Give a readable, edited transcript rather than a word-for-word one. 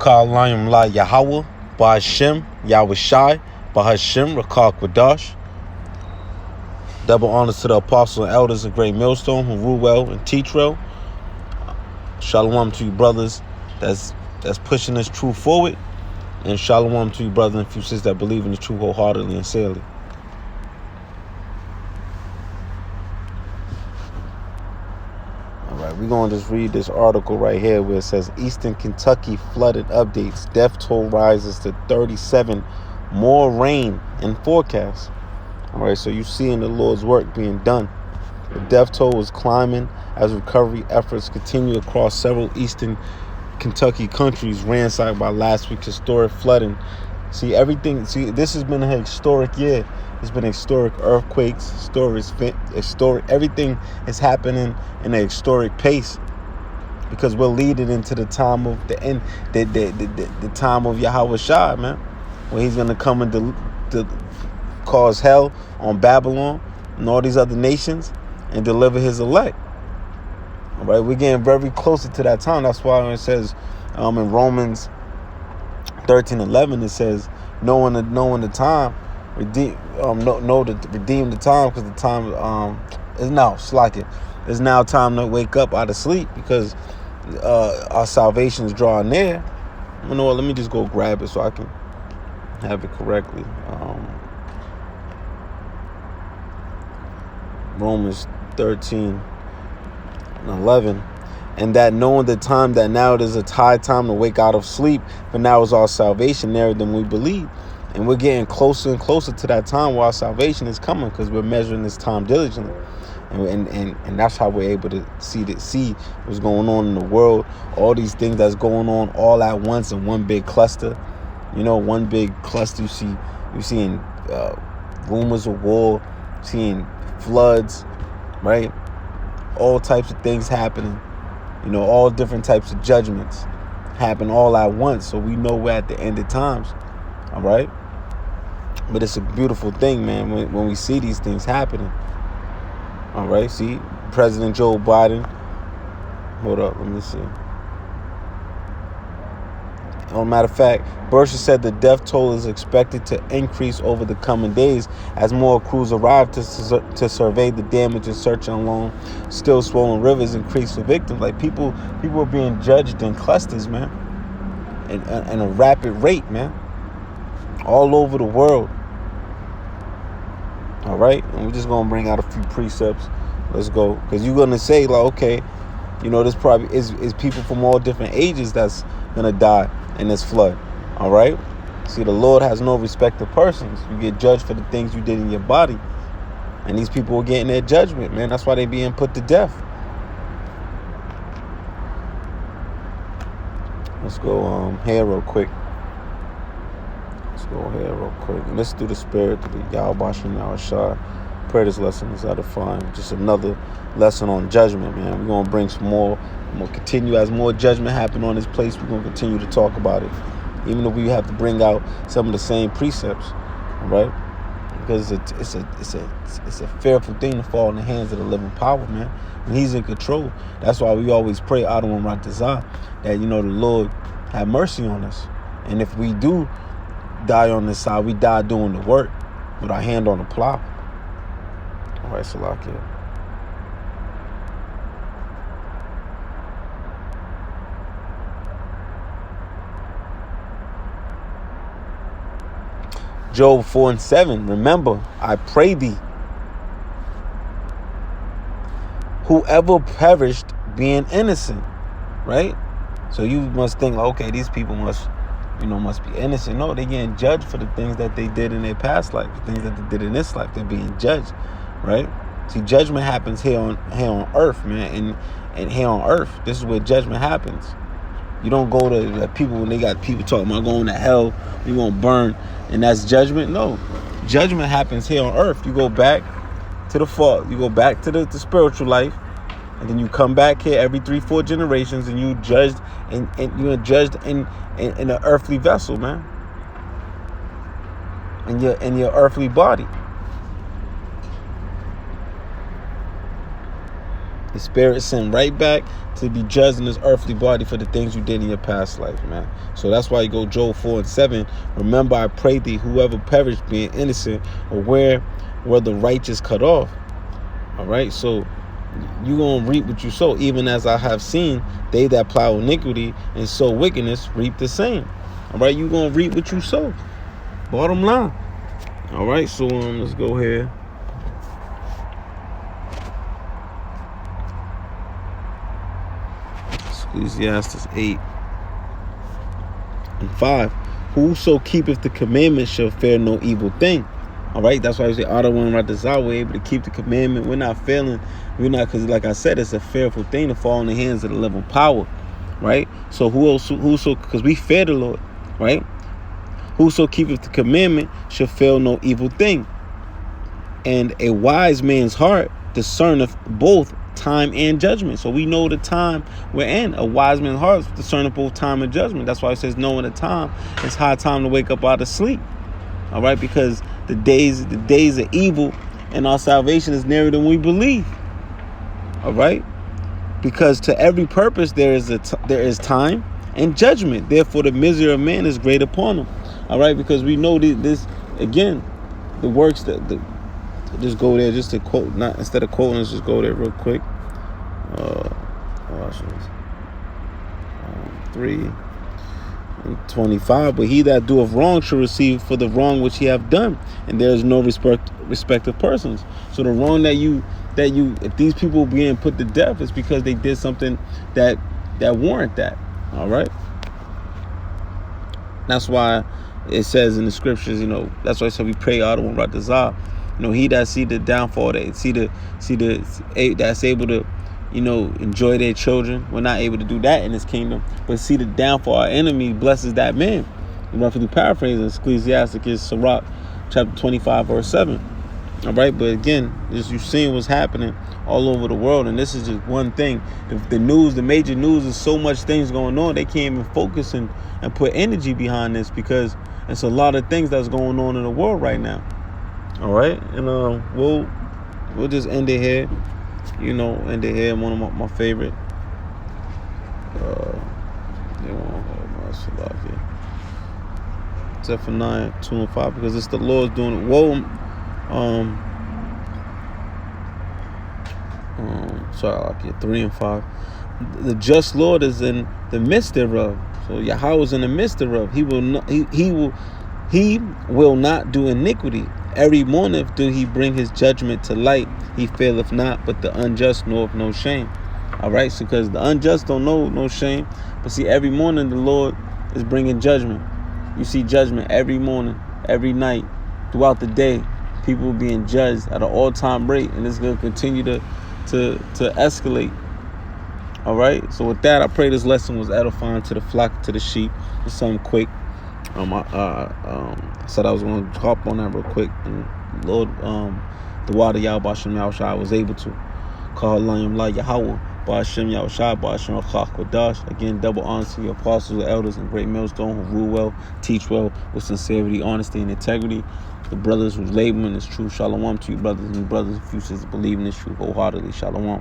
Ka'alayim La Yahweh, Ba'Hashem, Yahweh Shai, Ba'Hashem, Rakal Kwadash. Double honors to the apostles and elders of Great Millstone who rule well and teach well. Shalom to you brothers that's pushing this truth forward. And shalom to you brothers and sisters that believe in the truth wholeheartedly and sincerely. Alright, we're going to just read this article right here where it says Eastern Kentucky flooded updates. Death toll rises to 37. More rain in forecast. Alright, so you seeing the Lord's work being done. The death toll is climbing as recovery efforts continue across several eastern Kentucky countries ransacked by last week's historic flooding. This has been a historic year. It's been historic earthquakes, historic. Everything is happening in a historic pace because we're leading into the time of the end, the time of Yahweh Shai, man, where he's gonna come and cause hell on Babylon and all these other nations and deliver his elect. All right, we're getting very closer to that time. That's why when it says in Romans 13:11, it says, knowing the time, redeem the time, because the time is now. It's now time to wake up out of sleep because our salvation is drawing near. You know what? Let me just go grab it so I can have it correctly. Romans 13:11, and that knowing the time that now it is a high time to wake out of sleep, but now is our salvation nearer than we believe. And we're getting closer and closer to that time where our salvation is coming because we're measuring this time diligently. And that's how we're able to see what's going on in the world, all these things that's going on all at once in one big cluster. You know, one big cluster. You're seeing rumors of war, seeing floods, right? All types of things happening. You know, all different types of judgments happen all at once. So we know we're at the end of times. All right? But it's a beautiful thing, man, when we see these things happening. All right? See, President Joe Biden. Hold up, let me see. As a matter of fact, Berkshire said the death toll is expected to increase over the coming days as more crews arrive to survey the damage and search along still swollen rivers and creeks for victims. Like people are being judged in clusters, man, and a rapid rate, man, all over the world. All right, and we're just gonna bring out a few precepts. Let's go, because you're gonna say like, okay, you know, this probably is people from all different ages that's gonna die in this flood. All right, see, the Lord has no respect of persons. You get judged for the things you did in your body, and these people are getting their judgment, man. That's why they being put to death. Let's go here real quick. And let's do the spirit, through the Yahweh Shai. Pray this lesson is edifying. Just another lesson on judgment, man. We're going to bring some more. I'm going to continue as more judgment happen on this place. We're going to continue to talk about it. Even if we have to bring out some of the same precepts, all right? Because it's a fearful thing to fall in the hands of the living power, man. When he's in control. That's why we always pray, Adonai Ratazah, that, you know, the Lord have mercy on us. And if we do die on this side, we die doing the work with our hand on the plow. All right, Salakia. Job 4:7. Remember, I pray thee, whoever perished being innocent, right? So you must think, okay, these people must be innocent. No, they're getting judged for the things that they did in their past life, the things that they did in this life. They're being judged, right? See, judgment happens here on earth, man, and here on earth, this is where judgment happens. You don't go to people when they got people talking about going to hell, you won't burn, and that's judgment. No, judgment happens here on earth. You go back to the fall. You go back to the spiritual life, and then you come back here every 3-4 generations, and you judged and you are judged in an earthly vessel, man, in your earthly body. The spirit sent right back to be judged in this earthly body for the things you did in your past life, man. So that's why you go Job 4:7. Remember, I pray thee, whoever perished being innocent, or where were the righteous cut off. All right, so you gonna reap what you sow. Even as I have seen, they that plow iniquity and sow wickedness reap the same. All right, you gonna reap what you sow. Bottom line. All right, so let's go here. Ecclesiastes 8:5. Whoso keepeth the commandments shall fear no evil thing. All right, that's why I say, we're able to keep the commandment. We're not failing. We're not, because like I said, it's a fearful thing to fall in the hands of the level power, right? So whoso, because we fear the Lord, right? Whoso keepeth the commandment shall fail no evil thing. And a wise man's heart discerneth both time and judgment. So we know the time we're in. A wise man's heart discerneth both time and judgment. That's why it says, knowing the time, it's high time to wake up out of sleep. All right, because the days of evil and our salvation is nearer than we believe. All right, because to every purpose there is time and judgment. Therefore, the misery of man is great upon him. All right, because we know this again. The works that just go there just to quote, not instead of quoting, let's just go there real quick. 3:25. But he that doeth wrong shall receive for the wrong which he have done, and there is no respect of persons. So the wrong that you if these people being put to death, is because they did something that warrant that. All right. That's why it says in the scriptures, that's why I said we pray Adon Ratazah. He that see the downfall, that's able to, enjoy their children. We're not able to do that in this kingdom, but see the downfall, our enemy blesses that man. Roughly paraphrasing Ecclesiastes, Sirach, chapter 25, verse 7. All right, but again, just you seeing what's happening all over the world, and this is just one thing. The major news is so much things going on, they can't even focus and put energy behind this, because it's a lot of things that's going on in the world right now. All right, and we'll just end it here. End it here. One of my favorite. Except for 9, 2, and 5, because it's the Lord's doing it. Woe, sorry, 3 and 5. The just Lord is in the midst thereof. So Yahweh is in the midst thereof. He will not do iniquity. Every morning do he bring his judgment to light. He faileth not, but the unjust knoweth no shame. All right, so because the unjust don't know no shame, but see, every morning the Lord is bringing judgment. You see judgment every morning, every night, throughout the day. People being judged at an all-time rate, and it's going to continue to escalate. All right, so with that, I pray this lesson was edifying to the flock, to the sheep. It's something quick. I said I was going to hop on that real quick, and Lord, the water Yahweh Shem Yahushua, I was able to call Layim La Yahweh Ba'ashem Yahushua Ba'ashem Achach Kodash. Again, double honor to your apostles, the elders, and great millstone who rule well, teach well, with sincerity, honesty, and integrity. The brothers who's laboring is true. Shalom to you, brothers and brothers and futures believe in this truth wholeheartedly. Shalom.